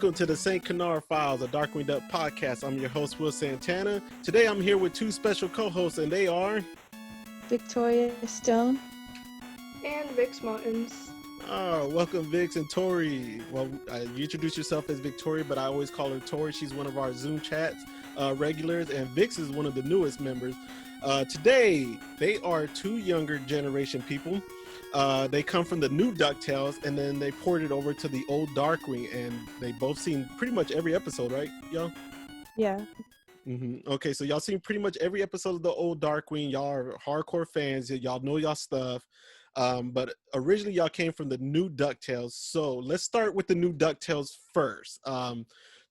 Welcome to the St. Canard Files, a Darkwing Duck podcast. I'm your host, Will Santana. Today I'm here with two special co-hosts, and they are... Victoria Stone. And Vix Martins. Oh, welcome Vix and Tori. Well, you introduce yourself as Victoria, but I always call her Tori. She's one of our Zoom chats regulars, and Vix is one of the newest members. Today, they are two younger generation people. They come from the new Ducktales, and then they ported over to the old Darkwing, and they both seen pretty much every episode, right, y'all? Yeah. Okay, so y'all seen pretty much every episode of the old Darkwing. Y'all are hardcore fans. Y'all know y'all stuff. But originally, y'all came from the new Ducktales. So let's start with the new Ducktales first.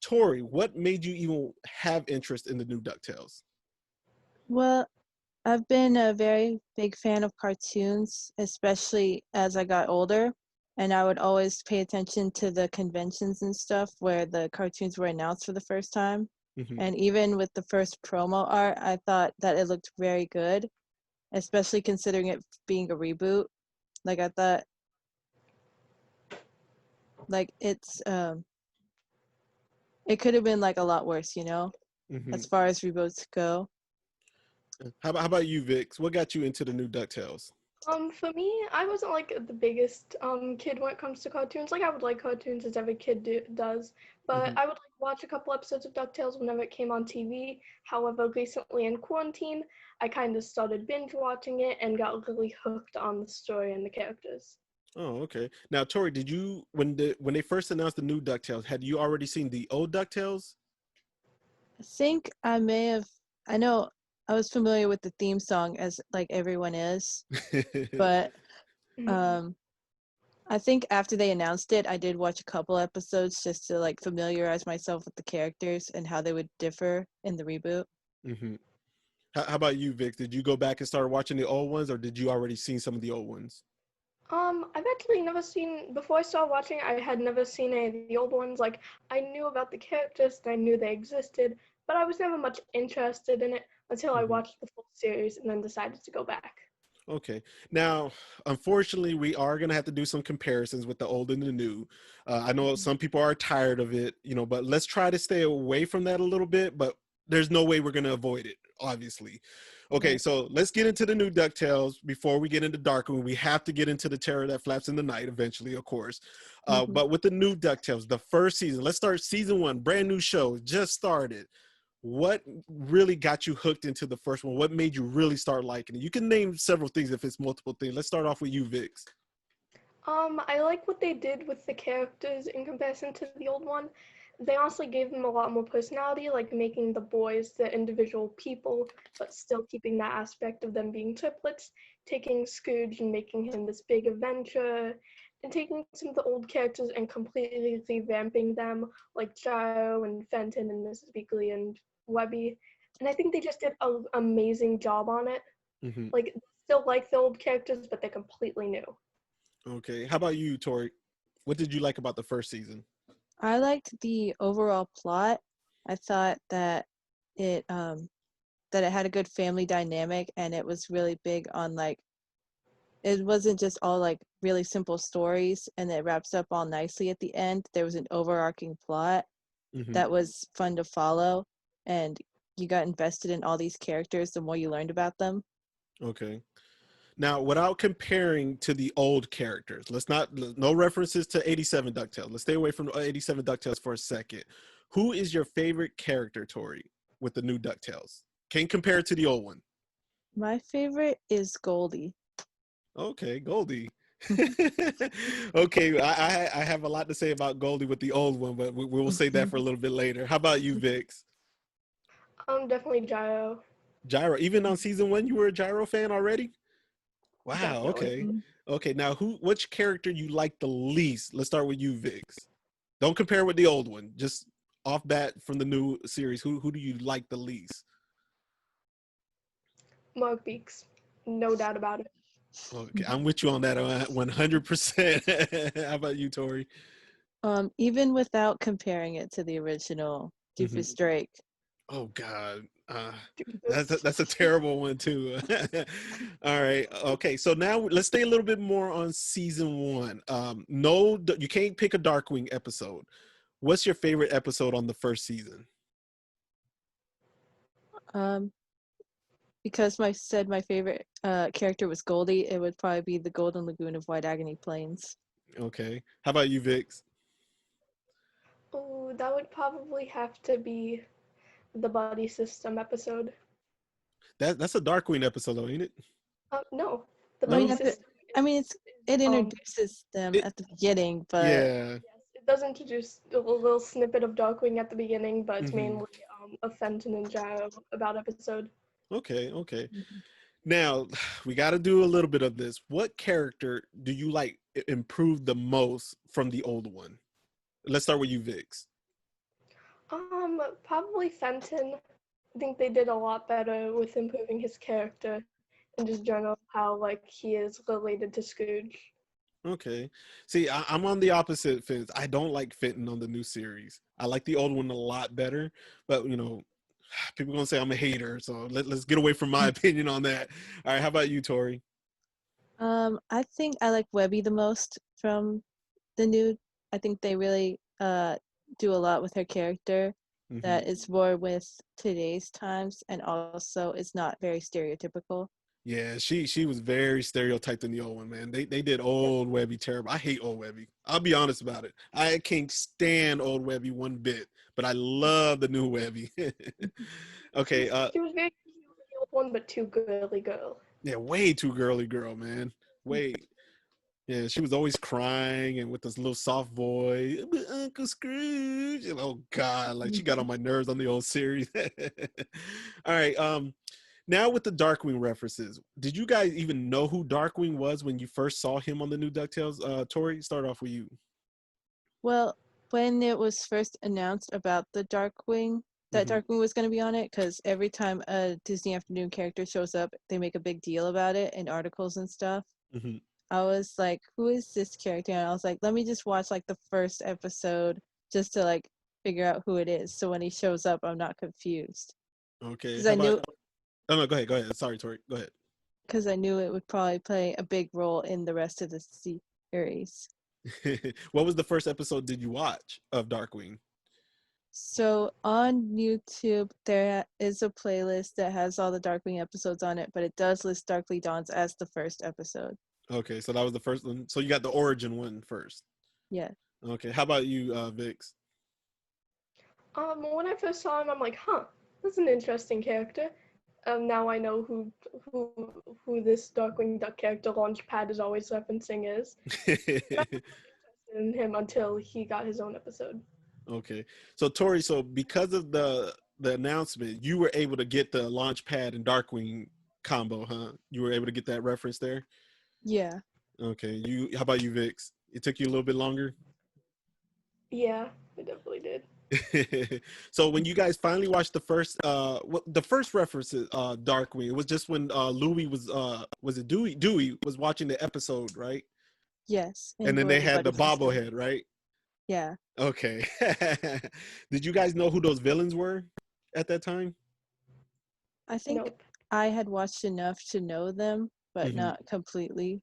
Tori, what made you even have interest in the new Ducktales? Well, I've been a very big fan of cartoons, especially as I got older. And I would always pay attention to the conventions and stuff where the cartoons were announced for the first time. And even with the first promo art, I thought that it looked very good, especially considering it being a reboot. Like, I thought, like, it's, it could have been, like, a lot worse, you know, as far as reboots go. How about you, Vix? What got you into the new DuckTales? For me, I wasn't like the biggest kid when it comes to cartoons. Like I would like cartoons as every kid does, but I would like watch a couple episodes of DuckTales whenever it came on TV. However, recently in quarantine, I kind of started binge watching it and got really hooked on the story and the characters. Oh, okay. Now, Tori, did you when they first announced the new DuckTales, had you already seen the old DuckTales? I think I may have, I know I was familiar with the theme song as like everyone is, but I think after they announced it, I did watch a couple episodes just to like familiarize myself with the characters and how they would differ in the reboot. How about you, Vic? Did you go back and start watching the old ones, or did you already seen some of the old ones? I've actually never seen, before I started watching, I had never seen any of the old ones. Like, I knew about the characters and I knew they existed, but I was never much interested in it until I watched the full series and then decided to go back. Okay. Now, unfortunately, we are going to have to do some comparisons with the old and the new. I know some people are tired of it, you know, but let's try to stay away from that a little bit, but there's no way we're going to avoid it, obviously. Okay, so let's get into the new DuckTales before we get into Darkwing. We have to get into the terror that flaps in the night eventually, of course. But with the new DuckTales, the first season, let's start season 1, brand new show, just started. What really got you hooked into the first one? What made you really start liking it? You can name several things if it's multiple things. Let's start off with you, Vix. I like what they did with the characters in comparison to the old one. They honestly gave them a lot more personality, like making the boys the individual people, but still keeping that aspect of them being triplets, taking Scrooge and making him this big adventure, and taking some of the old characters and completely revamping them, like Gyro and Fenton and Mrs. Weekly and Webby. And I think they just did an amazing job on it. Like, still like the old characters, but they're completely new. Okay. How about you, Tori? What did you like about the first season? I liked the overall plot. I thought that it had a good family dynamic, and it was really big on like, it wasn't just all like really simple stories and it wraps up all nicely at the end. There was an overarching plot that was fun to follow, and you got invested in all these characters the more you learned about them. Okay. Now, without comparing to the old characters, no references to 87 DuckTales. Let's stay away from 87 DuckTales for a second. Who is your favorite character, Tori, with the new DuckTales? Can't compare it to the old one. My favorite is Goldie. Okay, Goldie. Okay, I have a lot to say about Goldie with the old one, but we will save that for a little bit later. How about you, Vix? Definitely Gyro. Gyro. Even on season 1, you were a Gyro fan already? Wow. Definitely. Okay. Now, which character you like the least? Let's start with you, Vix. Don't compare with the old one. Just off bat from the new series. Who do you like the least? Mark Beeks. No doubt about it. Okay, I'm with you on that 100%. How about you, Tori? Even without comparing it to the original Doofus Drake. Oh God, that's a terrible one too. All right, okay. So now let's stay a little bit more on season 1. No, you can't pick a Darkwing episode. What's your favorite episode on the first season? Um, because my favorite character was Goldie, it would probably be the Golden Lagoon of White Agony Plains. Okay. How about you, Vix? Oh, that would probably have to be the buddy system episode. That's a Darkwing episode, though, ain't it? No, the Well, buddy yeah, system. it introduces them It, at the beginning, but yeah. Yes, it does introduce a little snippet of Darkwing at the beginning, but it's Hmm. mainly a Fenton and Gyro about episode. Okay. Mhm. Now, we got to do a little bit of this. What character do you like improved the most from the old one? Let's start with you, Vix. Probably Fenton. I think they did a lot better with improving his character and just general how like he is related to Scrooge. Okay. See, I'm on the opposite fence. I don't like Fenton on the new series. I like the old one a lot better, but people gonna say I'm a hater, so let's get away from my opinion on that. All right, how about you, Tori? I think I like Webby the most from the new. I think they really do a lot with her character that is more with today's times and also is not very stereotypical. Yeah, she was very stereotyped in the old one, man. They did old Webby terrible. I hate old Webby. I'll be honest about it. I can't stand old Webby one bit, but I love the new Webby. Okay, She was very cute in the old one, but too girly girl. yeah, way too girly girl, man. Way. Yeah, she was always crying and with this little soft voice, Uncle Scrooge. And oh God, like she got on my nerves on the old series. All right. Now with the Darkwing references, did you guys even know who Darkwing was when you first saw him on the new DuckTales? Tori, start off with you. Well, when it was first announced about the Darkwing, that Darkwing was going to be on it, because every time a Disney Afternoon character shows up, they make a big deal about it in articles and stuff. Mm-hmm. I was like, who is this character? And I was like, let me just watch like the first episode just to like figure out who it is. So when he shows up, I'm not confused. Okay. Because How I knew, about? Oh no, go ahead. Sorry, Tori. Go ahead. because I knew it would probably play a big role in the rest of the series. What was the first episode did you watch of Darkwing? So on YouTube, there is a playlist that has all the Darkwing episodes on it, but it does list Darkly Dawns as the first episode. Okay, so that was the first one. So you got the origin one first. Yeah. Okay. How about you, Vix? When I first saw him, I'm like, huh, that's an interesting character. Now I know who this Darkwing Duck character Launchpad is always referencing is. In him until he got his own episode. Okay. So Tori, so because of the announcement, you were able to get the Launchpad and Darkwing combo, huh? You were able to get that reference there? Yeah. Okay. How about you, Vix? It took you a little bit longer? Yeah, it definitely did. So when you guys finally watched the first reference Darkwing, it was just when Louis was it Dewey was watching the episode, right? Yes. And then they had the Buddy system. bobblehead, right? Yeah. Okay. Did you guys know who those villains were at that time? I think Nope. I had watched enough to know them, but Mhm. not completely.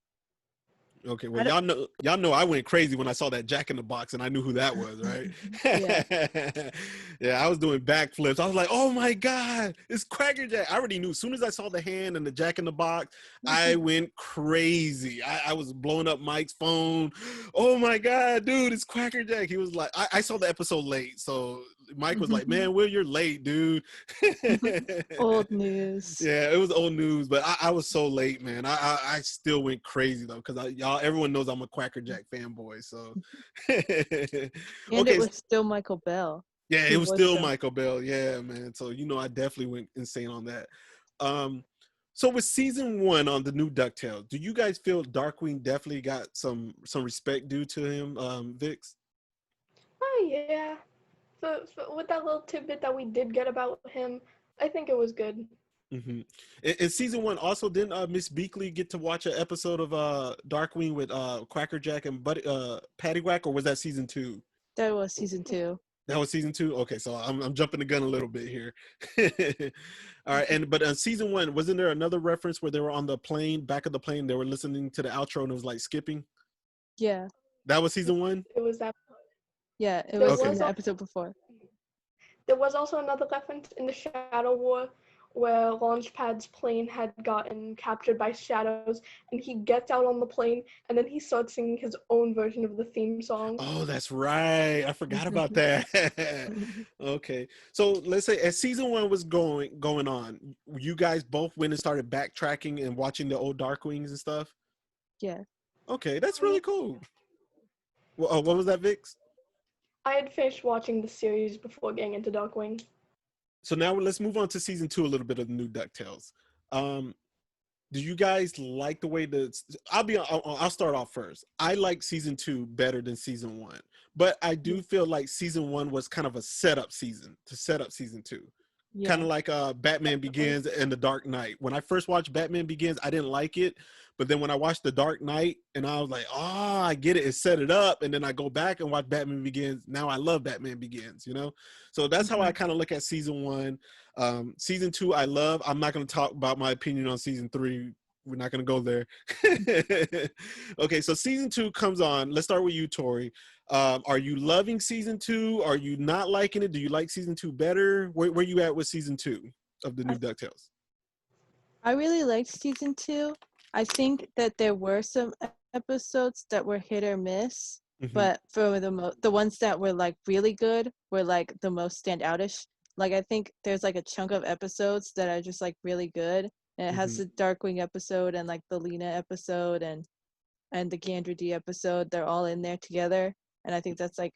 Okay, well y'all know I went crazy when I saw that Jack in the Box and I knew who that was, right? Yeah. Yeah, I was doing backflips. I was like, "Oh my God, it's Cracker Jack!" I already knew. As soon as I saw the hand and the Jack in the Box, I went crazy. I was blowing up Mike's phone. Oh my God, dude, it's Cracker Jack! He was like, I saw the episode late, so Mike was like, "Man, Will, you're late, dude." Old news. Yeah, it was old news, but I was so late, man. I still went crazy though, because everyone knows I'm a Quacker Jack fanboy. So, And okay, it was still Michael Bell. yeah, it who was still the- Michael Bell. Yeah, man. So I definitely went insane on that. So with season 1 on the new DuckTales, do you guys feel Darkwing definitely got some respect due to him, Vix? Oh yeah. With that little tidbit that we did get about him, I think it was good. Mm-hmm. In season 1, also didn't Miss Beakley get to watch an episode of Darkwing with Quacker Jack and Paddywhack, or was that season 2? That was season 2. That was season 2. Okay, so I'm jumping the gun a little bit here. All right, but on season 1, wasn't there another reference where they were on the plane, back of the plane, they were listening to the outro and it was like skipping? Yeah. That was season 1. It was that. Yeah, it There was Okay. in was the al- episode before. there was also another reference in the Shadow War where Launchpad's plane had gotten captured by shadows, and he gets out on the plane, and then he starts singing his own version of the theme song. Oh, that's right. I forgot about that. Okay. So let's say as season one was going on, you guys both went and started backtracking and watching the old Darkwings and stuff. Yeah. Okay, that's really cool. Well, what was that, Vix? I had finished watching the series before getting into Darkwing. So now let's move on to season two, a little bit of the new DuckTales. Um, do you guys like the way the I'll start off first. I like season two better than season one, but I do feel like season one was kind of a setup season to set up season two. Kind Yeah. of like Batman Begins and The Dark Knight. When I first watched Batman Begins, I didn't like it, but then when I watched The Dark Knight, and I was like, oh, I get it, it set it up, and then I go back and watch Batman Begins. Now I love Batman Begins, you know. So that's how I kind of look at season one. Season two, I love. I'm not going to talk about my opinion on season three. We're not going to go there. Okay, so season two comes on. Let's start with you, Tori. Are you loving season two? Are you not liking it? Do you like season two better? Where you at with season two of the new DuckTales? I really liked season 2. I think that there were some episodes that were hit or miss, but for the ones that were like really good were like the most standoutish. Like I think there's like a chunk of episodes that are just like really good, and it has the Darkwing episode and like the Lena episode and the Gandra D episode. They're all in there together, and I think that's like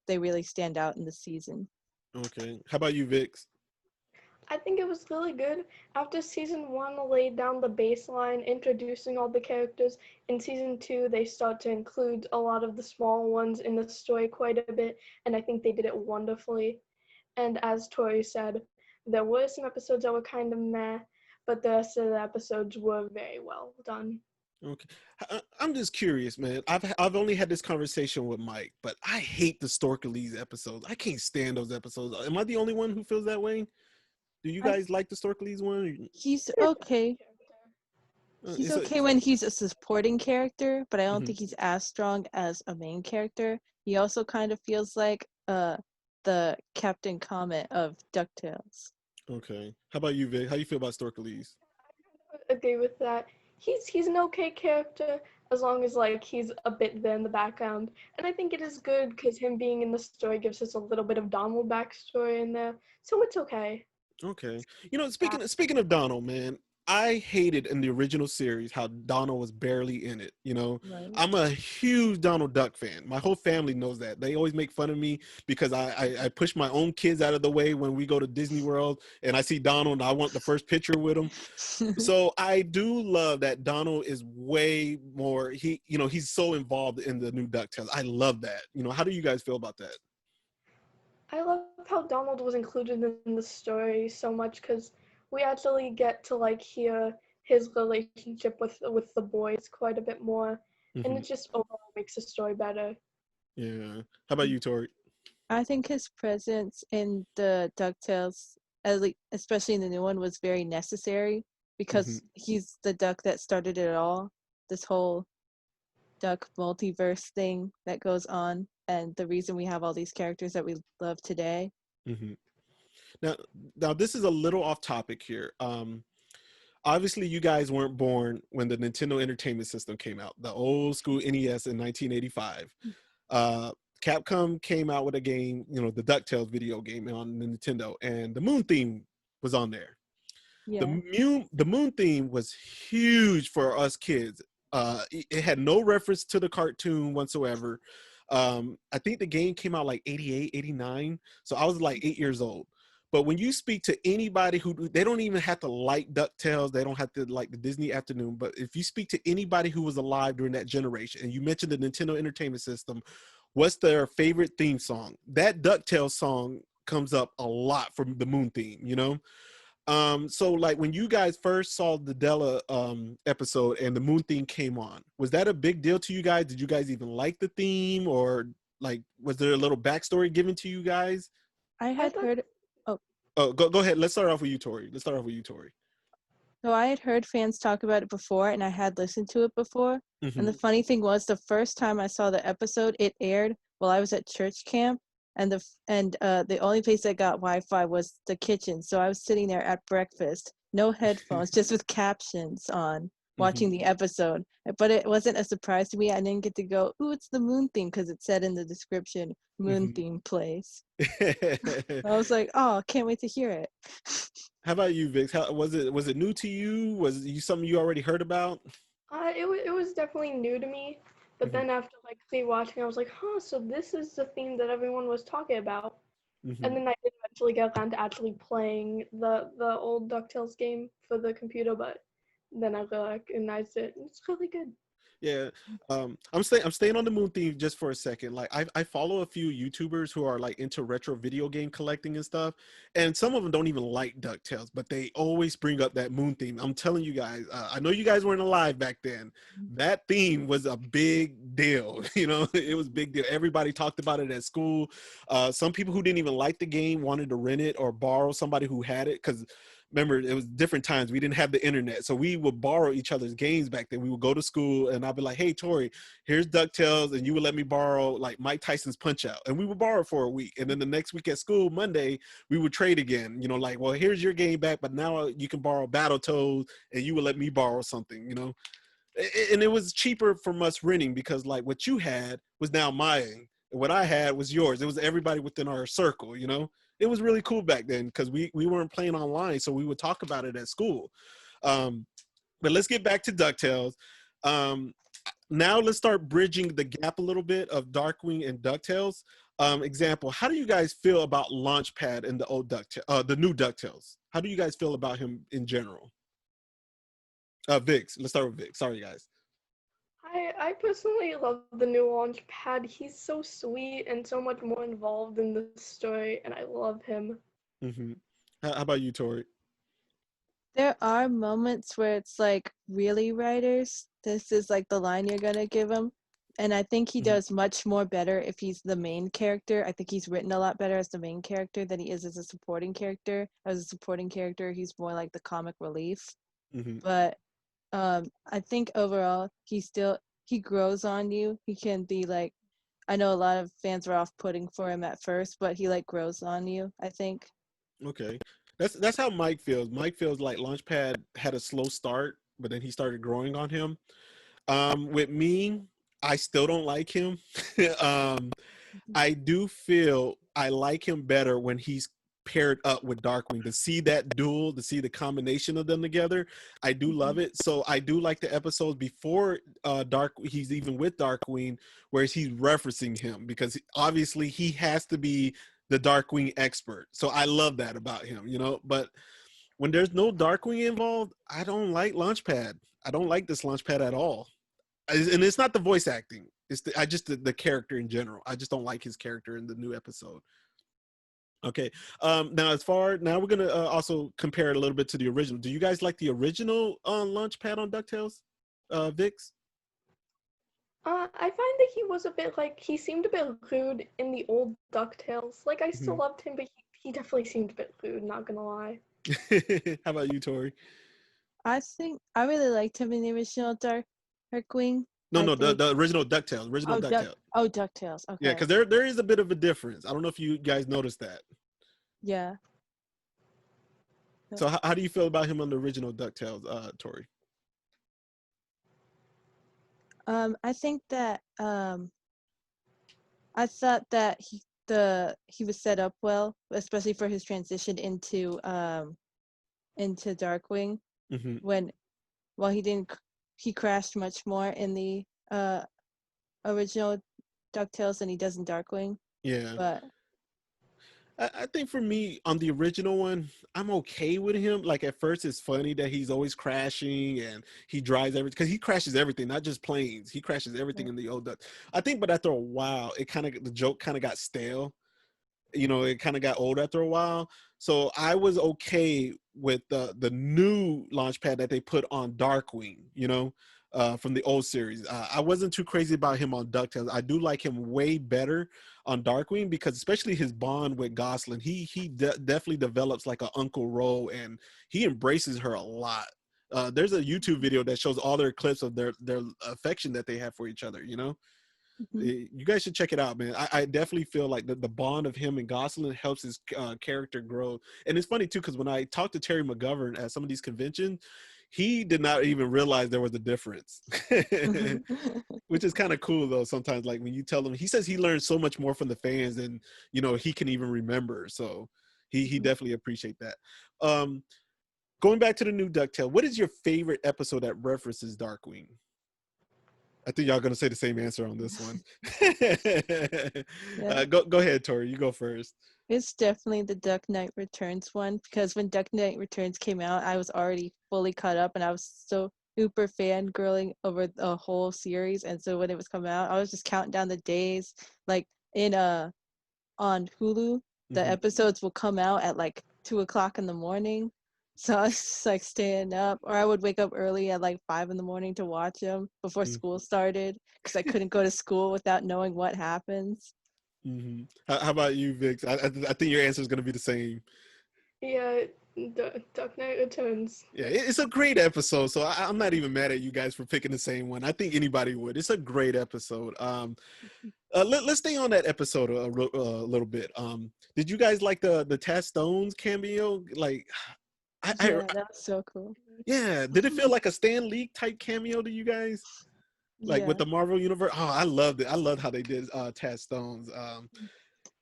they really stand out in the season. Okay. How about you, Vix? I think it was really good. After season one laid down the baseline, introducing all the characters, in season two they start to include a lot of the small ones in the story quite a bit, and I think they did it wonderfully. And as Tori said, there were some episodes that were kind of meh, but the rest of the episodes were very well done. Okay. I'm just curious, man. I've only had this conversation with Mike, but I hate the Storkelys episodes. I can't stand those episodes. Am I the only one who feels that way? Do you I guys like the Storkelys one? He's okay. He's It's okay when he's a supporting character, but I don't Mhm. think he's as strong as a main character. He also kind of feels like the Captain Comet of DuckTales. Okay. How about you, Vic? How you feel about Storkelys? Agree with that. He's an okay character as long as like he's a bit there in the background, and I think it is good because him being in the story gives us a little bit of Donald backstory in there, so it's okay. Okay. You know, speaking of Donald, man, I hated in the original series how Donald was barely in it. You know, Right. I'm a huge Donald Duck fan. My whole family knows that. They always make fun of me because I push my own kids out of the way when we go to Disney World and I see Donald and I want the first picture with him. So I do love that Donald is way more. He's so involved in the new DuckTales. I love that. You know, how do you guys feel about that? I love how Donald was included in the story so much because we actually get to like hear his relationship with the boys quite a bit more, and Hmm. it just overall makes the story better. Yeah. How about you, Tori? I think his presence in the DuckTales, especially in the new one, was very necessary Hmm. because he's the duck that started it all. This whole duck multiverse thing that goes on, and the reason we have all these characters that we love today. Hmm. Now, now this is a little off topic here. Obviously, you guys weren't born when the Nintendo Entertainment System came out, the old school NES in 1985. Uh, Capcom came out with a game, the DuckTales video game on the Nintendo, and the Moon theme was on there. The Yeah. moon theme was huge for us kids. It had no reference to the cartoon whatsoever. I think the game came out like 88, 89. So I was like 8 years old. But when you speak to anybody they don't even have to like DuckTales, they don't have to like the Disney Afternoon, but if you speak to anybody who was alive during that generation, and you mentioned the Nintendo Entertainment System, what's their favorite theme song? That DuckTales song comes up a lot from the moon theme, so like when you guys first saw the Della episode and the moon theme came on, was that a big deal to you guys? Did you guys even like the theme, or like was there a little backstory given to you guys? I I had thought heard oh Oh, go ahead. Let's start off with you, Tori. so I had heard fans talk about it before and I had listened to it before. And the Hmm. funny thing was the first time I saw the episode, it aired well, I was at church camp, and the only place that got Wi-Fi was the kitchen. So I was sitting there at breakfast, no headphones, just with captions on, watching the episode. But it wasn't a surprise to me. I didn't get to go, ooh, it's the moon theme, because it said in the description, moon theme plays. I was like, oh, can't wait to hear it. How about you, Vix? How was it? Was it new to you? Was you something you already heard about? It was definitely new to me, but then after like rewatching, I was like, huh, so this is the theme that everyone was talking about. And then I did eventually get around to actually playing the old Ducktales game for the computer, but then I recognized it. And it's really good. Yeah, I'm staying on the moon theme just for a second. Like I follow a few YouTubers who are like into retro video game collecting and stuff, and some of them don't even like DuckTales, but they always bring up that moon theme. I'm telling you guys, I know you guys weren't alive back then. That theme was a big deal. You know, it was a big deal. Everybody talked about it at school. Some people who didn't even like the game wanted to rent it or borrow somebody who had it, because remember, it was different times. We didn't have the internet. So we would borrow each other's games back then. We would go to school and I'd be like, hey, Tori, here's DuckTales. And you would let me borrow like Mike Tyson's Punch Out. And we would borrow for a week. And then the next week at school, Monday, we would trade again. You know, like, well, here's your game back, but now you can borrow Battletoads and you would let me borrow something, you know. And it was cheaper from us renting, because like what you had was now mine. And what I had was yours. It was everybody within our circle, you know. It was really cool back then because we weren't playing online, so we would talk about it at school. But let's get back to DuckTales. Now let's start bridging the gap a little bit of Darkwing and DuckTales. Example, how do you guys feel about Launchpad and the old the new DuckTales? How do you guys feel about him in general? Vix, let's start with Vix. Sorry, guys. I personally love the new Launchpad. He's so sweet and so much more involved in the story, and I love him. How about you, Tori? There are moments where it's like, really, writers, this is like the line you're gonna give him. And I think he does much more better if he's the main character. I think he's written a lot better as the main character than he is as a supporting character. As a supporting character, he's more like the comic relief. But I think overall he grows on you. He can be like, I know a lot of fans were off-putting for him at first, but he like grows on you, I think. Okay, that's how Mike feels. Mike feels like Launchpad had a slow start, but then he started growing on him. With me, I still don't like him. I do feel I like him better when he's paired up with Darkwing, to see that duel, to see the combination of them together. I do love it. So I do like the episodes before he's even with Darkwing, where he's referencing him, because obviously he has to be the Darkwing expert. So I love that about him, you know. But when there's no Darkwing involved, I don't like Launchpad. I don't like this Launchpad at all. And it's not the voice acting. It's the character in general. I just don't like his character in the new episode. Okay. Now we're gonna also compare it a little bit to the original. Do you guys like the original Launchpad on DuckTales, Vix? I find that he was a bit like, he seemed a bit rude in the old DuckTales. Like, I still loved him, but he definitely seemed a bit rude, not gonna lie. How about you, Tori? I think I really liked him in the original Darkwing. No, the original DuckTales. DuckTales. DuckTales. Okay. Yeah, because there is a bit of a difference. I don't know if you guys noticed that. Yeah. So how do you feel about him on the original DuckTales, Tori? I think that I thought that he was set up well, especially for his transition into Darkwing. He crashed much more in the original DuckTales than he does in Darkwing. Yeah. But I think for me, on the original one, I'm okay with him. Like, at first it's funny that he's always crashing and he drives everything, because he crashes everything, not just planes. He crashes everything in the old Duck. I think, but after a while, the joke kind of got stale. You know, it kind of got old after a while. So I was okay with the new Launchpad that they put on Darkwing, you know, from the old series. I wasn't too crazy about him on DuckTales. I do like him way better on Darkwing, because especially his bond with Gosling, he definitely develops like an uncle role, and he embraces her a lot. There's a YouTube video that shows all their clips of their affection that they have for each other, you know. Mhm. You guys should check it out, man. I definitely feel like the bond of him and Gosling helps his character grow. And it's funny too, because when I talked to Terry McGovern at some of these conventions, he did not even realize there was a difference. Which is kind of cool though. Sometimes, like when you tell him, he says he learned so much more from the fans than he can even remember. So he Mhm. definitely appreciate that. Going back to the new Ducktale, what is your favorite episode that references Darkwing? I think y'all gonna say the same answer on this one. Yeah. Go ahead, Tori. You go first. It's definitely the Duck Knight Returns one because when Duck Knight Returns came out, I was already fully caught up and I was so super fangirling over the whole series. And so when it was coming out, I was just counting down the days. Like in on Hulu, the Mhm. episodes will come out at like 2 o'clock in the morning. So I was just like staying up, or I would wake up early at like 5 in the morning to watch them before Mhm. school started because I couldn't go to school without knowing what happens. Mhm. How about you, Vix? I think your answer is gonna be the same. Yeah, Dark Knight Returns. Yeah, it's a great episode. So I'm not even mad at you guys for picking the same one. I think anybody would. It's a great episode. Let's stay on that episode a little bit. Did you guys like the Taz Stones cameo? Like, I Yeah, that was so cool. yeah. Did it feel like a Stan Lee type cameo to you guys? Like with Yeah. the Marvel universe? Oh, I loved it. I loved how they did Taz Stones.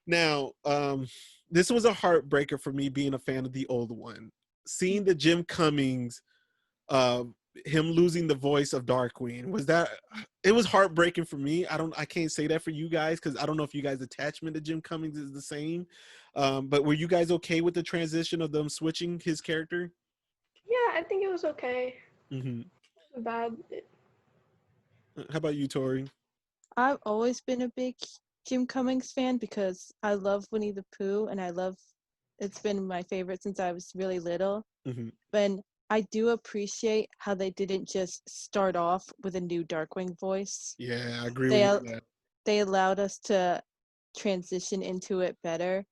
Now, this was a heartbreaker for me being a fan of the old one. Seeing the Jim Cummings, uh, him losing the voice of Darkwing, it was heartbreaking for me. I can't say that for you guys because I don't know if you guys' attachment to Jim Cummings is the same. But were you guys okay with the transition of them switching his character? Yeah, I think it was okay. Hmm. Bad. How about you, Tori? I've always been a big Jim Cummings fan because I love Winnie the Pooh and it's been my favorite since I was really little. Hmm. And I do appreciate how they didn't just start off with a new Darkwing voice. Yeah, I agree with They you al- on that. they allowed us to transition into it better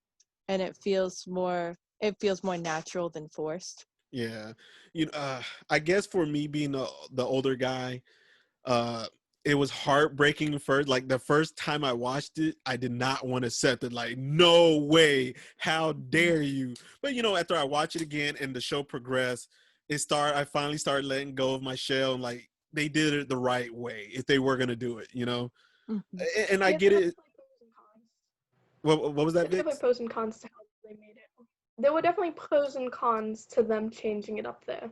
and it feels more natural than forced. Yeah, I guess for me being the older guy, uh, it was heartbreaking first. Like the first time I watched it, I did not want to accept it. Like, no way, how dare you? But after I watch it again and the show progressed, I finally started letting go of my shell and like they did it the right way if they were gonna do it. Mhm. And I Yeah, get there were it. definitely pros and cons. What was that, There's definitely Vix? pros and cons to how they made it. There were definitely pros and cons to them changing it up there.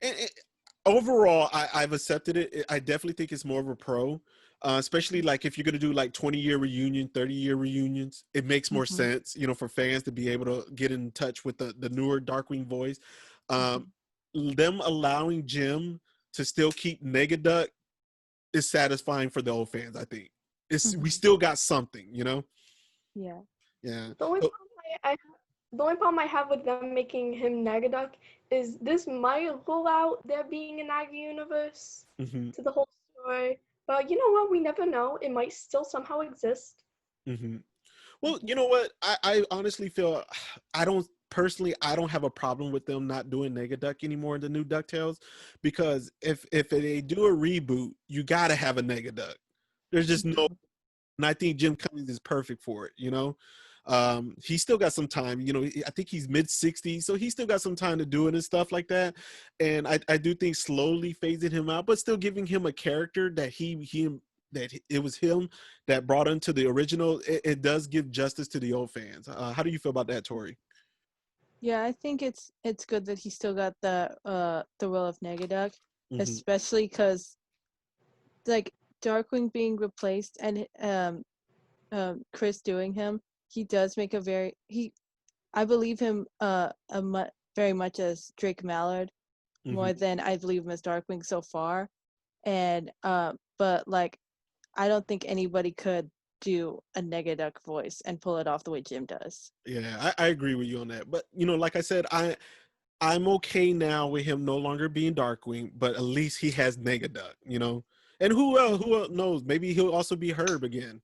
And overall, I've accepted it. I definitely think it's more of a pro, especially like if you're gonna do like 20-year reunion, 30-year reunions. It makes more Mhm. sense, for fans to be able to get in touch with the newer Darkwing voice. Um, Mhm. them allowing Jim to still keep Negaduck is satisfying for the old fans. I think we Mhm. still got something. Yeah. Yeah. The only So, problem the only problem I have with them making him Negaduck is this might rule out there being a Naga universe mhm, to the whole story. But you know what? We never know. It might still somehow exist. mhm. Well, Mhm. you know what? I honestly feel I don't have a problem with them not doing Negaduck anymore in the new DuckTales because if they do a reboot, you gotta have a Negaduck. There's just no, Mhm. and I think Jim Cummings is perfect for it. He's still got some time. I think he's mid-60s, so he's still got some time to do it and stuff like that. And I do think slowly phasing him out, but still giving him a character that that it was him that brought into the original. It does give justice to the old fans. How do you feel about that, Tori? Yeah, I think it's good that he still got the role of Negaduck, Hmm. especially because like Darkwing being replaced and Chris doing him, he does make a very he I believe him very much as Drake Mallard Hmm. more than I believe him as Darkwing so far, and but like I don't think anybody could do a Negaduck voice and pull it off the way Jim does. Yeah, I agree with you on that. But like I said, I'm okay now with him no longer being Darkwing, but at least he has Negaduck. And who else knows? Maybe he'll also be Herb again.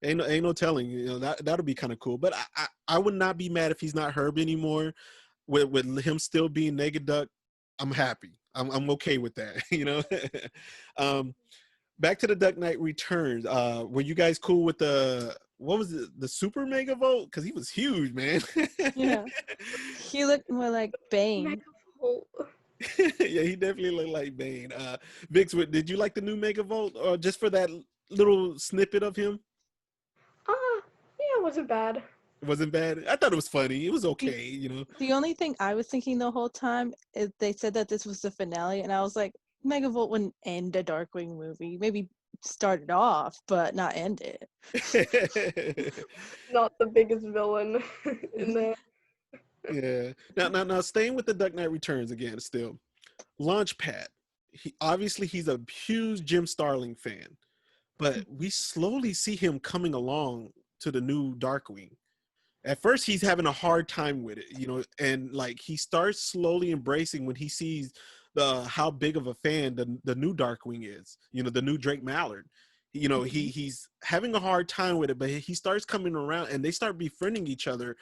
Ain't no telling. That'll be kind of cool. But I would not be mad if he's not Herb anymore. With him still being Negaduck, I'm happy. I'm okay with that. um back to the Duck Knight Returns. Were you guys cool with the what was it, the Super Mega Volt? Because he was huge, man. Yeah. He looked more like Bane. Megavolt. Yeah, he definitely looked like Bane. Vix, did you like the new Mega Volt, or just for that little snippet of him? Yeah, it wasn't bad. It wasn't bad. I thought it was funny. It was The, okay, you know. the only thing I was thinking the whole time is they said that this was the finale, and I was like, Megavolt wouldn't end a Darkwing movie. Maybe start it off, but not end it. Not the biggest villain in there. Yeah. Now, staying with the Duck Knight Returns again. Still, Launchpad. He's a huge Jim Starlin fan, but we slowly see him coming along to the new Darkwing. At first, he's having a hard time with it, you know, and like he starts slowly embracing when he sees the how big of a fan the new Darkwing is, you know, the new Drake Mallard. You know, he's having a hard time with it, but he starts coming around, and they start befriending each other.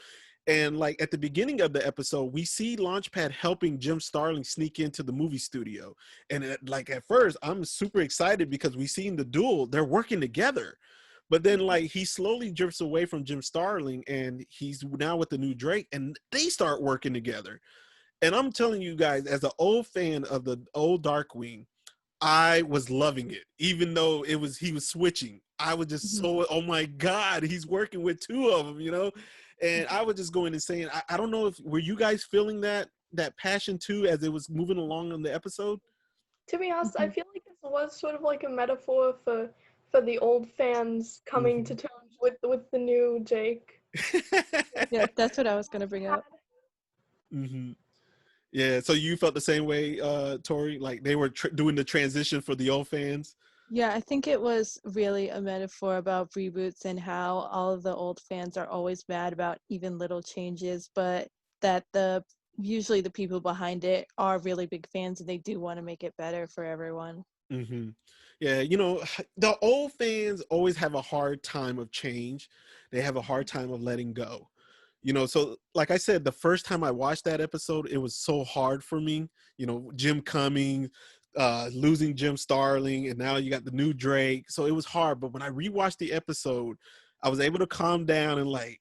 And like at the beginning of the episode, we see Launchpad helping Jim Starlin sneak into the movie studio. And like at first, I'm super excited because we seen the duel. They're working together. But then like he slowly drifts away from Jim Starlin, and he's now with the new Drake, and they start working together. And I'm telling you guys, as an old fan of the old Darkwing, I was loving it, even though he was switching. I was just so, oh my God, he's working with two of them, you know? And I was just going and saying, I don't know if, were you guys feeling that passion too, as it was moving along in the episode? To be honest, I feel like this was sort of like a metaphor for the old fans coming to terms with the new Jake. Yeah, that's what I was gonna bring up. Yeah, so you felt the same way, Tori? Like they were doing the transition for the old fans? Yeah, I think it was really a metaphor about reboots and how all of the old fans are always mad about even little changes, but that usually the people behind it are really big fans and they do want to make it better for everyone. Yeah, you know, the old fans always have a hard time of change. They have a hard time of letting go. You know, so like I said, the first time I watched that episode, it was so hard for me. You know, Jim Cummings, losing Jim Starling, and now you got the new Drake. So it was hard. But when I rewatched the episode, I was able to calm down and like,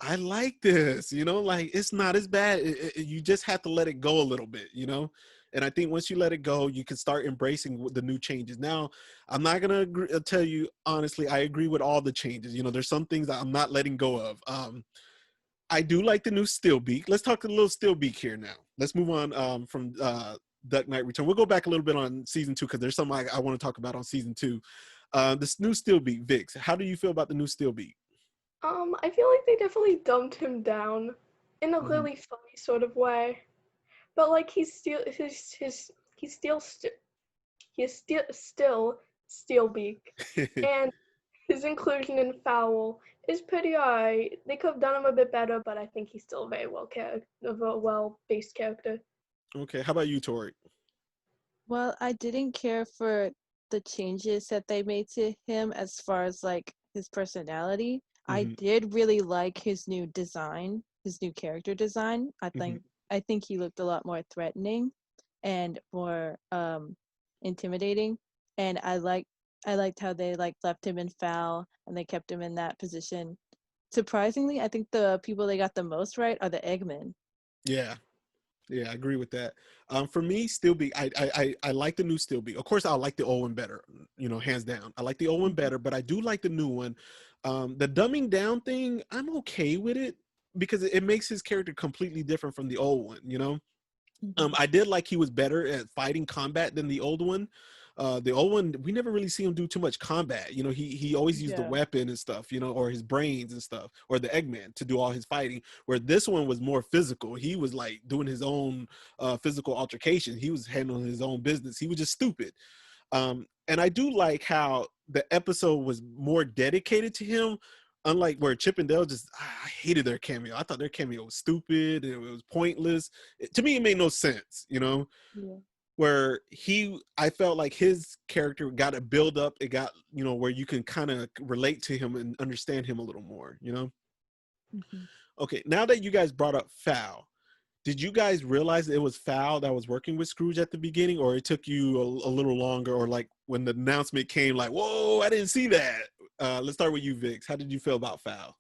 I like this, you know, like it's not as bad. You just have to let it go a little bit, you know? And I think once you let it go, you can start embracing the new changes. Now, I'm not going to tell you, honestly, I agree with all the changes. You know, there's some things that I'm not letting go of. I do like the new Steelbeak. Let's talk a little Steelbeak here now. Let's move on from Duck Knight Return. We'll go back a little bit on season 2 because there's something I want to talk about on season 2. This new Steelbeak, Vix, how do you feel about the new Steelbeak? I feel like they definitely dumbed him down in a really funny sort of way. But like he's still Steelbeak, and his inclusion in Fowl is pretty alright. They could have done him a bit better, but I think he's still a very well-based character. Okay, how about you, Tori? Well, I didn't care for the changes that they made to him as far as like his personality. I did really like his new design, his new character design. I think he looked a lot more threatening and more intimidating. And I liked how they like left him in Foul and they kept him in that position. Surprisingly, I think the people they got the most right are the Eggmen. Yeah, I agree with that. For me, Steelbeak, I like the new Steelbeak. Of course, I like the old one better, you know, hands down. I like the old one better, but I do like the new one. The dumbing down thing, I'm okay with it because it makes his character completely different from the old one, you know? I did like he was better at fighting combat than the old one. The old one, we never really see him do too much combat. You know, he always used the weapon and stuff, you know, or his brains and stuff, or the Eggman to do all his fighting. Where this one was more physical. He was like doing his own physical altercation. He was handling his own business. He was just stupid. And I do like how the episode was more dedicated to him. Unlike where Chip and Dale I hated their cameo. I thought their cameo was stupid and it was pointless. To me, it made no sense, you know? Yeah. Where I felt like his character got a build up. It got, you know, where you can kind of relate to him and understand him a little more, you know? Okay, now that you guys brought up Foul, did you guys realize it was Fowl that was working with Scrooge at the beginning, or it took you a little longer, or like when the announcement came, like, whoa, I didn't see that. Let's start with you, Vix. How did you feel about Fowl?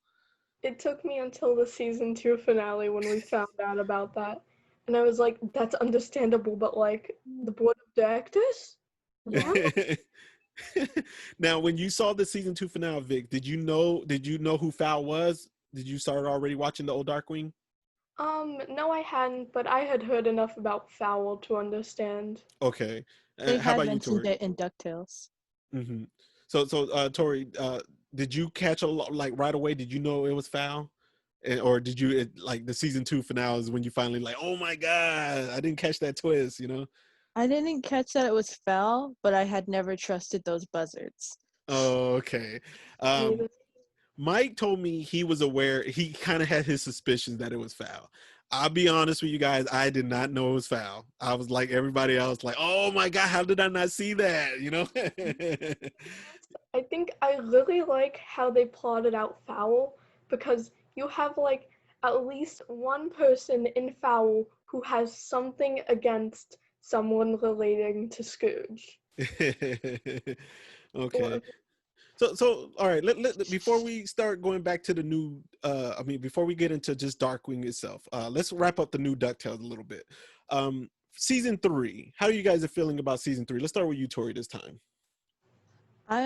It took me until the season 2 finale when we found out about that. And I was like, that's understandable, but like, the board of directors? What? Now, when you saw the season 2 finale, Vic, did you know who Fowl was? Did you start already watching the old Darkwing? No, I hadn't, but I had heard enough about Fowl to understand. Okay. They How had about you, mentioned Tori? it in DuckTales. Hmm. So, Tori, did you catch like right away? Did you know it was Fowl? Or did you like the season 2 finale is when you finally like, oh my god, I didn't catch that twist, you know? I didn't catch that it was foul, but I had never trusted those buzzards. Oh, okay. Neither. Mike told me he was aware. He kind of had his suspicions that it was Fowl. I'll be honest with you guys. I did not know it was Fowl. I was like everybody else, like, oh my god, how did I not see that? You know? I think I really like how they plotted out Fowl because you have like at least one person in Fowl who has something against someone relating to Scrooge. Okay. Or So all right, before we start going back to the new before we get into just Darkwing itself, let's wrap up the new DuckTales a little bit. Season 3. How are you guys are feeling about season 3? Let's start with you, Tori, this time. I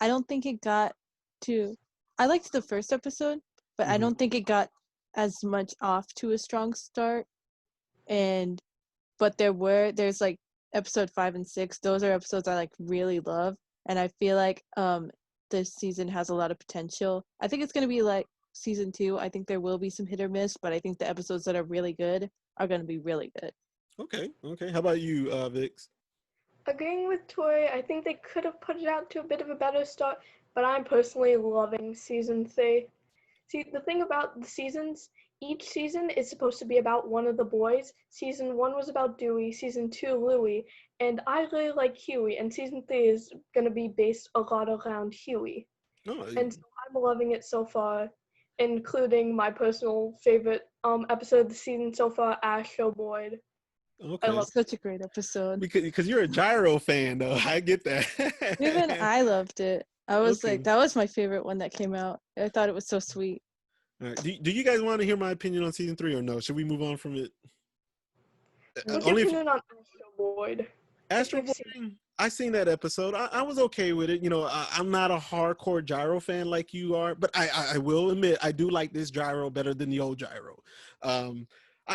don't think it got to. I liked the first episode, but I Mhm. don't think it got as much off to a strong start. But there's like episode 5 and 6. Those are episodes I like really love, and I feel like this season has a lot of potential. I think it's gonna be like season 2. I think there will be some hit or miss, but I think the episodes that are really good are gonna be really good. Okay. How about you, Vix? agreeing with Tori, I think they could have put it out to a bit of a better start, but I'm personally loving season 3. See, the thing about the seasons, each season is supposed to be about one of the boys. Season 1 was about Dewey, season 2 Louie, and I really like Huey, and season 3 is going to be based a lot around Huey. Oh, And so I'm loving it so far, including my personal favorite episode of the season so far, Astro Boyd. I okay. love Such a great episode. Because you're a Gyro fan, though. I get Even that. I loved it. I was like, Okay. that was my favorite one that came out. I thought it was so sweet. All right. Do you guys want to hear my opinion on season 3 or no? Should we move on from it? What's your Only if opinion on Astro Boyd? If Astro you've Boy, seen I seen that episode. I was okay with it. You know, I'm not a hardcore Gyro fan like you are, but I will admit I do like this Gyro better than the old Gyro.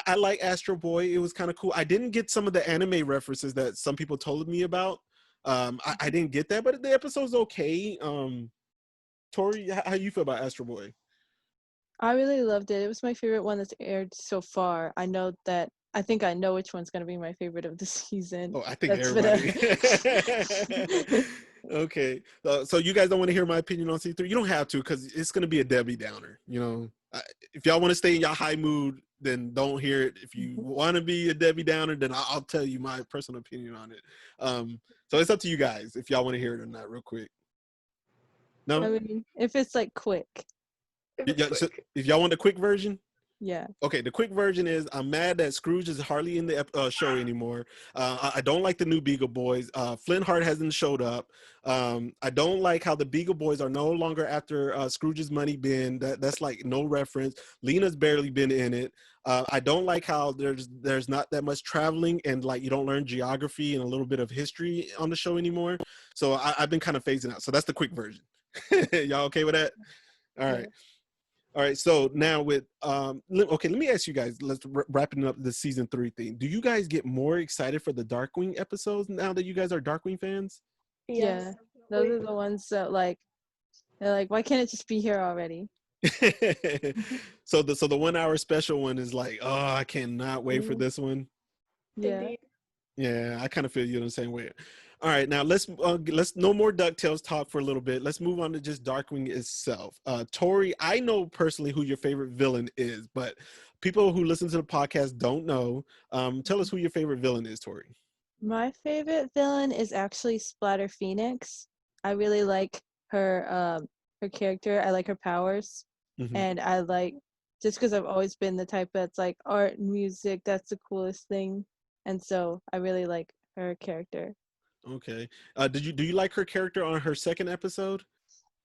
I like Astro Boy. It was kind of cool. I didn't get some of the anime references that some people told me about. I didn't get that, but the episode's okay. Tori, how you feel about Astro Boy? I really loved it. It was my favorite one that's aired so far. I think I know which one's gonna be my favorite of the season. Oh, I think That's everybody. gonna Okay, so you guys don't want to hear my opinion on season 3? You don't have to, because it's going to be a Debbie Downer. You know, if y'all want to stay in y'all high mood, then don't hear it. If you want to be a Debbie Downer, then I'll tell you my personal opinion on it. So it's up to you guys if y'all want to hear it or not. Real quick. I No, mean, if it's like quick, if it's So quick. if y'all want the quick version. yeah. Okay, the quick version is I'm mad that Scrooge is hardly in the show anymore. I don't like the new Beagle Boys. Flint Hart hasn't showed up. I don't like how the Beagle Boys are no longer after Scrooge's money bin. That's like no reference. Lena's barely been in it. I don't like how there's not that much traveling and like you don't learn geography and a little bit of history on the show anymore. So I've been kind of phasing out. So that's the quick version. Y'all okay with that? All right. Yeah. All right, so now with okay, let me ask you guys. Let's wrapping up the season 3 thing. Do you guys get more excited for the Darkwing episodes now that you guys are Darkwing fans? Yeah. Yes, Those definitely. are the ones that like they're like, why can't it just be here already? So the 1 hour special one is like, oh, I cannot wait for this one. Yeah. Indeed. Yeah, I kind of feel you in the same way. All right, now let's no more DuckTales talk for a little bit. Let's move on to just Darkwing itself. Tori, I know personally who your favorite villain is, but people who listen to the podcast don't know. Tell us who your favorite villain is, Tori. My favorite villain is actually Splatter Phoenix. I really like her character. I like her powers. Mhm. And I like just because I've always been the type that's like art and music, that's the coolest thing. And so I really like her character. Okay. Do you like her character on her second episode?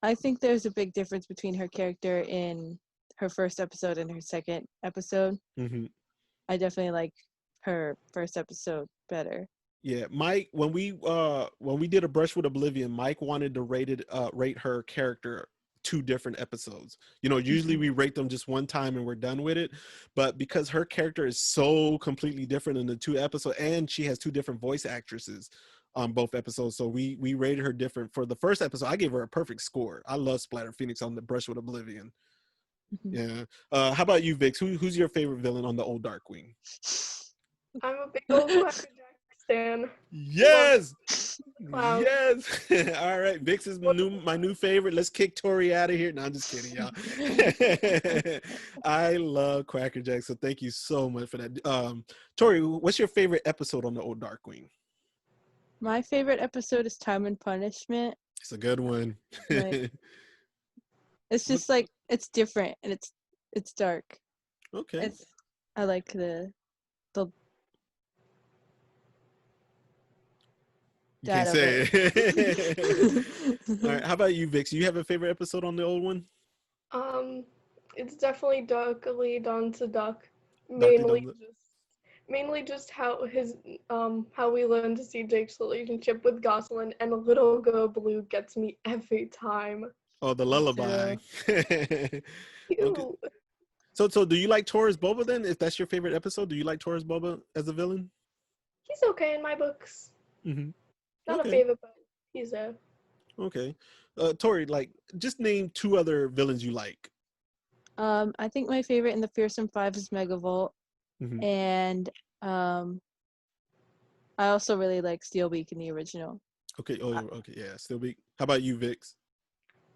I think there's a big difference between her character in her first episode and her second episode. Mm-hmm. I definitely like her first episode better. Yeah, Mike, when we did a brush with Oblivion, Mike wanted to rate her character two different episodes. Usually we rate them just one time and we're done with it, but because her character is so completely different in the two episodes, and she has two different voice actresses on both episodes, so we rated her different. For the first episode, I gave her a perfect score. I love Splatter Phoenix on the brush with Oblivion. Yeah. How about you, Vix? Who's your favorite villain on the old Darkwing? I'm a big old Quacker Jack stan. Yes. Clown. Yes. All right. Vix is my new favorite. Let's kick Tori out of here. No, I'm just kidding, y'all. I love Quacker Jack, so thank you so much for that. Tori, what's your favorite episode on the old Darkwing? My favorite episode is Time and Punishment. It's a good one. Like, it's just like it's different and it's dark. Okay. I like the You can't say it. All right. How about you, Vix? You have a favorite episode on the old one? It's definitely Darkly Done to Duck. Darkly Mainly just how we learn to see Jake's relationship with Gosselin, and Little Girl Blue gets me every time. Oh, the lullaby. Okay. Ew. So do you like Taurus Boba then? If that's your favorite episode, do you like Taurus Boba as a villain? He's okay in my books. Mm-hmm. Not a favorite, but he's there. Okay. Tori, just name two other villains you like. I think my favorite in the Fearsome Five is Megavolt. Mm-hmm. And I also really like Steelbeak in the original. Okay. Oh, okay. Yeah, Steelbeak. How about you, Vix?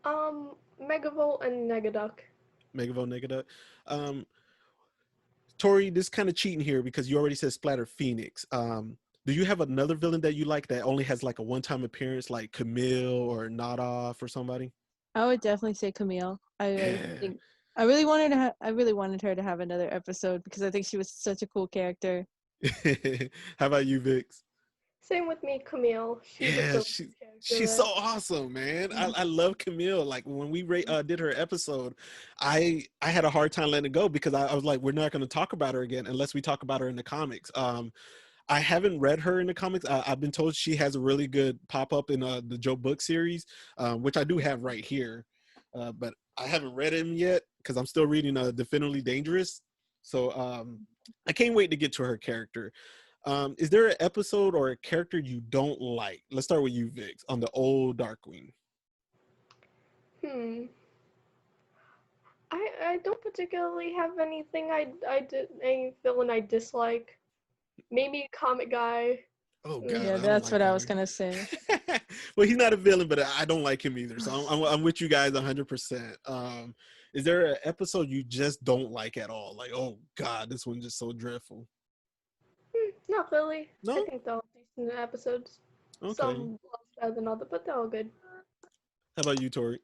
Megavolt and Negaduck. Megavolt, Negaduck. Tori, this kind of cheating here because you already said Splatter Phoenix. Do you have another villain that you like that only has like a one-time appearance, like Camille or Nodoff or somebody? I would definitely say Camille. I really wanted her to have another episode because I think she was such a cool character. How about you, Vix? Same with me, Camille. She's so awesome, man. I love Camille. Like when we did her episode, I had a hard time letting it go because I was like, we're not going to talk about her again unless we talk about her in the comics. I haven't read her in the comics. I've been told she has a really good pop-up in the Joe Book series, which I do have right here. But I haven't read him yet because I'm still reading Definitely Dangerous. So I can't wait to get to her character. Is there an episode or a character you don't like? Let's start with you, Vix, on the old Darkwing. I don't particularly have anything any villain I dislike. Maybe Comic Guy. Oh God! Yeah, that's what I was gonna say. Well, he's not a villain, but I don't like him either. So I'm with you guys 100%. Is there an episode you just don't like at all? Like, oh God, this one's just so dreadful. Not really. No? I think they're all decent episodes. Okay. Some better than others, but they're all good. How about you, Tori?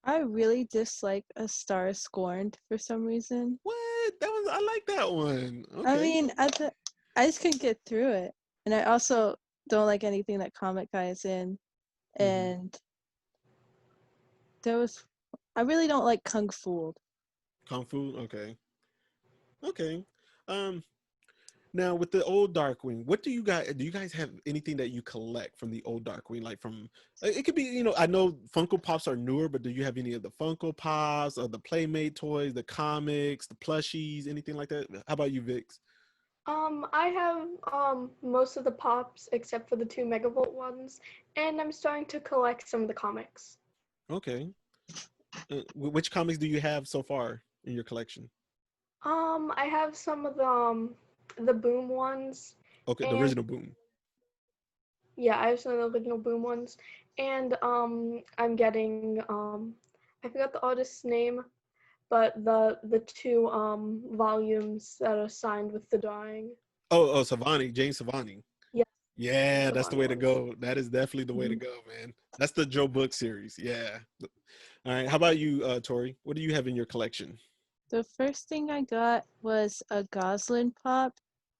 I really dislike A Star Is Scorned for some reason. What? I like that one. Okay. I mean, I just couldn't get through it. And I also don't like anything that Comic Guy is in. And I really don't like Kung Fu. Kung Fu? Okay. Okay. Now with the old Darkwing, what do you guys have anything that you collect from the old Darkwing? Like it could be, I know Funko Pops are newer, but do you have any of the Funko Pops or the Playmate toys, the comics, the plushies, anything like that? How about you, Vix? I have most of the Pops except for the 2 Megavolt ones, and I'm starting to collect some of the comics. Okay. Which comics do you have so far in your collection? I have some of the Boom ones. Okay, the original Boom. Yeah, I have some of the original Boom ones, and I'm getting I forgot the artist's name, but the 2 volumes that are signed with the drawing. Oh, Savani, James Savani. Yeah. Yeah, that's the way to go. That is definitely the way to go, man. That's the Joe Book series. Yeah. All right. How about you, Tori? What do you have in your collection? The first thing I got was a Goslin pop,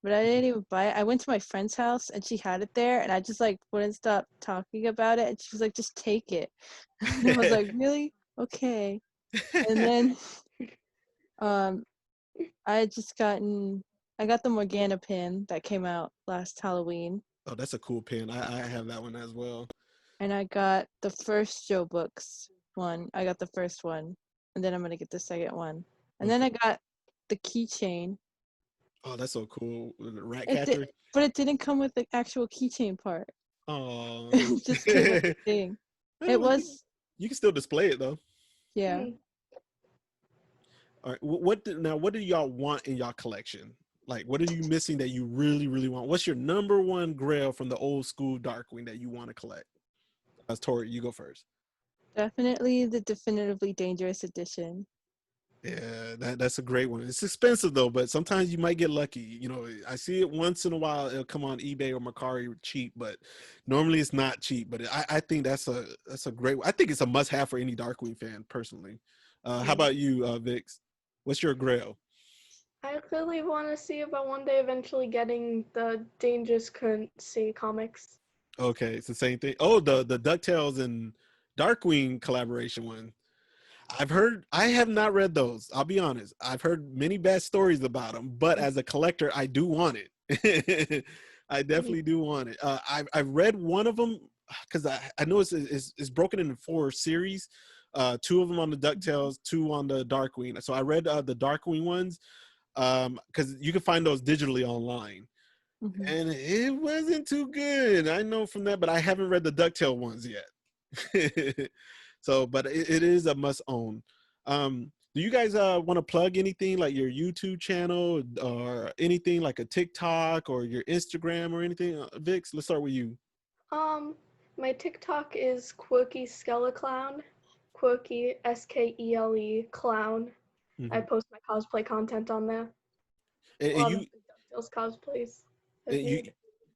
but I didn't even buy it. I went to my friend's house and she had it there, and I just like wouldn't stop talking about it. And she was like, "Just take it," and I was like, "Really? Okay." And then um, I had just I got the Morgana pin that came out last Halloween, Oh, that's a cool pin. I have that one as well. and I got the first Joe Books one. I got the first one, and then I'm gonna get the second one, and then Okay. I got the keychain. Oh, that's so cool. The rat It did, catcher. but it didn't come with the actual keychain part. Oh. It just came with the thing. It Well, was, you can still display it though. yeah. All right. Now? What do y'all want in y'all collection? Like, what are you missing that you really, really want? What's your number one grail from the old school Darkwing that you want to collect? Tori, you go first. Definitely the definitively dangerous edition. Yeah, that's a great one. It's expensive though, but sometimes you might get lucky. You know, I see it once in a while. It'll come on eBay or Mercari cheap, but normally it's not cheap. But I think that's a great. I think it's a must have for any Darkwing fan personally. How about you, Vix? What's your grail? I really want to see about one day eventually getting the Dangerous Currency comics. Okay, it's the same thing. Oh, the Ducktales and Darkwing collaboration one. I have not read those. I'll be honest. I've heard many bad stories about them, but as a collector, I do want it. I definitely do want it. I've read one of them because I know it's broken into 4 series. Two of them on the DuckTales, 2 on the Darkwing. So I read the Darkwing ones because you can find those digitally online. Hmm. And it wasn't too good. I know from that, but I haven't read the DuckTale ones yet. So, but it is a must own. Do you guys want to plug anything like your YouTube channel or anything like a TikTok or your Instagram or anything? Vix, let's start with you. Um, my TikTok is Quirky Skeleclown. Quirky Skele clown. I Hmm. post my cosplay content on there. A And lot of you, the DuckTales cosplays I've and you, made.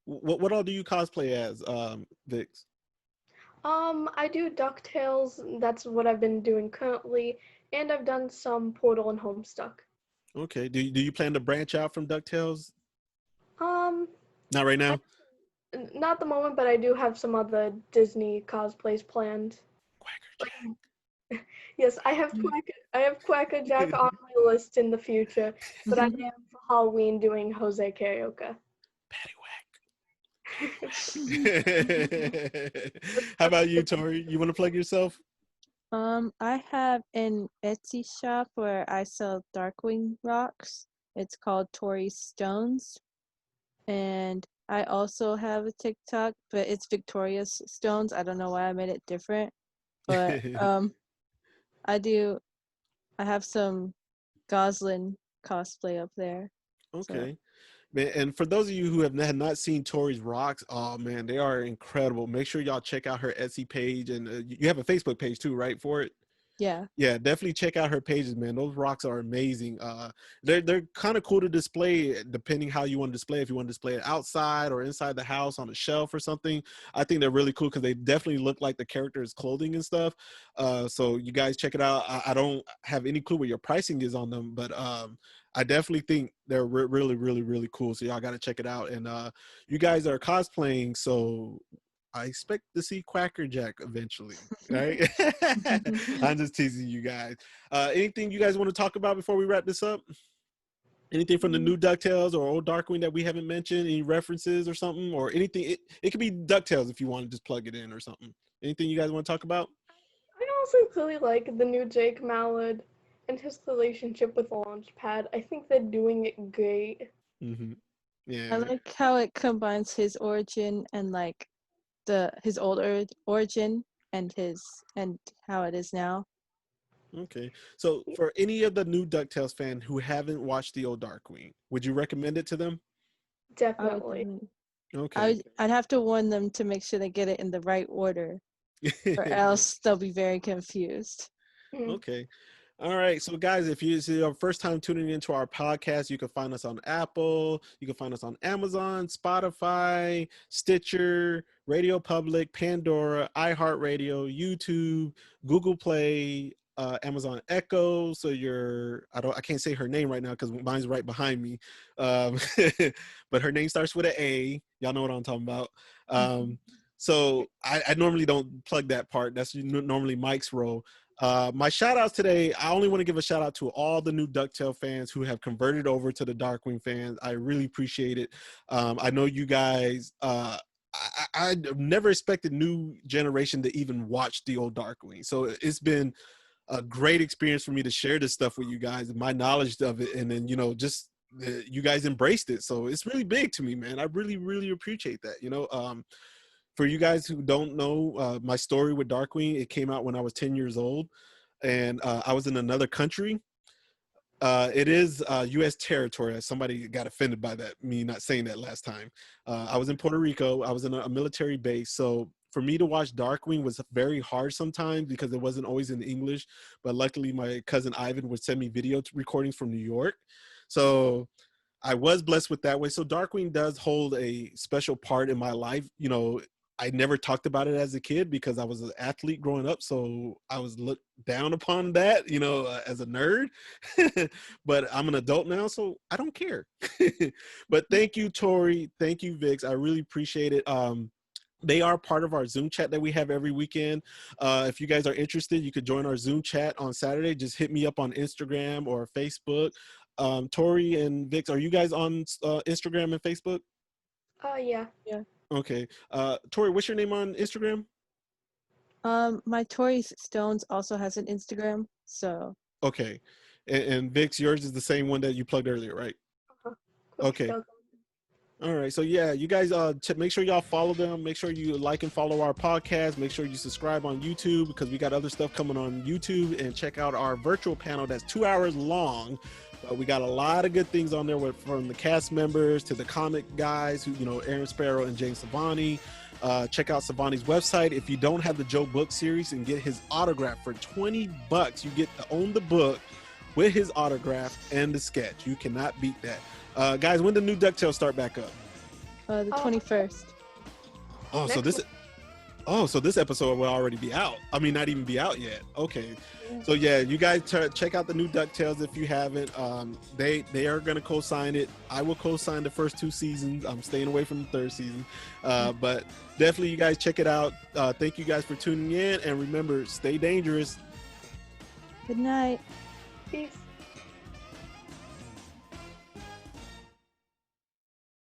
what all do you cosplay as, Vix? I do DuckTales. That's what I've been doing currently, and I've done some Portal and Homestuck. Okay. Do you plan to branch out from DuckTales? Um, Not right I, now. not at the moment, but I do have some other Disney cosplays planned. Quacker Yes, I have Quackerjack on my list in the future, but I am for Halloween doing Jose Karaoke. How about you, Tori? You want to plug yourself? I have an Etsy shop where I sell Darkwing rocks. It's called Tori Stones. And I also have a TikTok, but it's Victoria's Stones. I don't know why I made it different. But I do I have some Goslin cosplay up there. So Okay. Man, and for those of you who had not seen Tori's rocks, oh man, they are incredible. Make sure y'all check out her Etsy page, and you have a Facebook page too, right? For it. yeah. Yeah, definitely check out her pages, man. Those rocks are amazing. They're kind of cool to display, depending how you want to display. If you want to display it outside or inside the house on a shelf or something, I think they're really cool because they definitely look like the character's clothing and stuff. So you guys check it out. I don't have any clue what your pricing is on them, but I definitely think they're really, really, really cool. So y'all got to check it out. And you guys are cosplaying, so I expect to see Quackerjack eventually, right? I'm just teasing you guys. Anything you guys want to talk about before we wrap this up? Anything from the new DuckTales or old Darkwing that we haven't mentioned? Any references or something? Or anything? It could be DuckTales if you want to just plug it in or something. Anything you guys want to talk about? I also really like the new Jake Mallard and his relationship with Launchpad. I think they're doing it great. Mm-hmm. I Yeah. like how it combines his origin and like his older origin and how it is now. Okay. So for any of the new DuckTales fan who haven't watched the old Darkwing, would you recommend it to them? I would Definitely. definitely Okay. I'd have to warn them to make sure they get it in the right order, or else they'll be very confused. Mhm. Okay. All right. So, guys, if you see your first time tuning into our podcast, you can find us on Apple, you can find us on Amazon, Spotify, Stitcher, Radio Public, Pandora, iHeartRadio, YouTube, Google Play, Amazon Echo. So I can't say her name right now because mine's right behind me. But her name starts with an A. Y'all know what I'm talking about. So I normally don't plug that part. That's normally Mike's role. My shout outs today, I only want to give a shout out to all the new Ducktales fans who have converted over to the Darkwing fans. I really appreciate it. I know you guys, I never expected new generation to even watch the old Darkwing. So it's been a great experience for me to share this stuff with you guys and my knowledge of it. And then, just you guys embraced it. So it's really big to me, man. I really, really appreciate that. For you guys who don't know my story with Darkwing, it came out when I was 10 years old and I was in another country. It is U.S. territory. Somebody got offended by that, me not saying that last time. I was in Puerto Rico. I was in a military base. So for me to watch Darkwing was very hard sometimes because it wasn't always in English. But luckily, my cousin Ivan would send me video recordings from New York. So I was blessed with that way. So Darkwing does hold a special part in my life. I never talked about it as a kid because I was an athlete growing up. So I was looked down upon that, as a nerd. But I'm an adult now, so I don't care. But thank you, Tori. Thank you, Vix. I really appreciate it. They are part of our Zoom chat that we have every weekend. If you guys are interested, you could join our Zoom chat on Saturday. Just hit me up on Instagram or Facebook. Tori and Vix, are you guys on Instagram and Facebook? Yeah. Okay. Tori, what's your name on Instagram? My Tori Stones also has an Instagram, so. Okay. And Vix, yours is the same one that you plugged earlier, right? Okay. All right. So yeah, you guys make sure y'all follow them. Make sure you like and follow our podcast. Make sure you subscribe on YouTube because we got other stuff coming on YouTube, and check out our virtual panel that's 2 hours long. But we got a lot of good things on there from the cast members to the comic guys who, Aaron Sparrow and James Savani. Check out Savani's website. If you don't have the Joe book series and get his autograph for $20, you get to own the book with his autograph and the sketch. You cannot beat that. Guys, when the new Ducktales start back up? The 21st. So this episode will already be out. I mean, not even be out yet. Okay. So yeah, you guys check out the new DuckTales if you haven't. They are going to co-sign it. I will co-sign the first 2 seasons. I'm staying away from the 3rd season. But definitely you guys check it out. Thank you guys for tuning in. And remember, stay dangerous. Good night. Peace.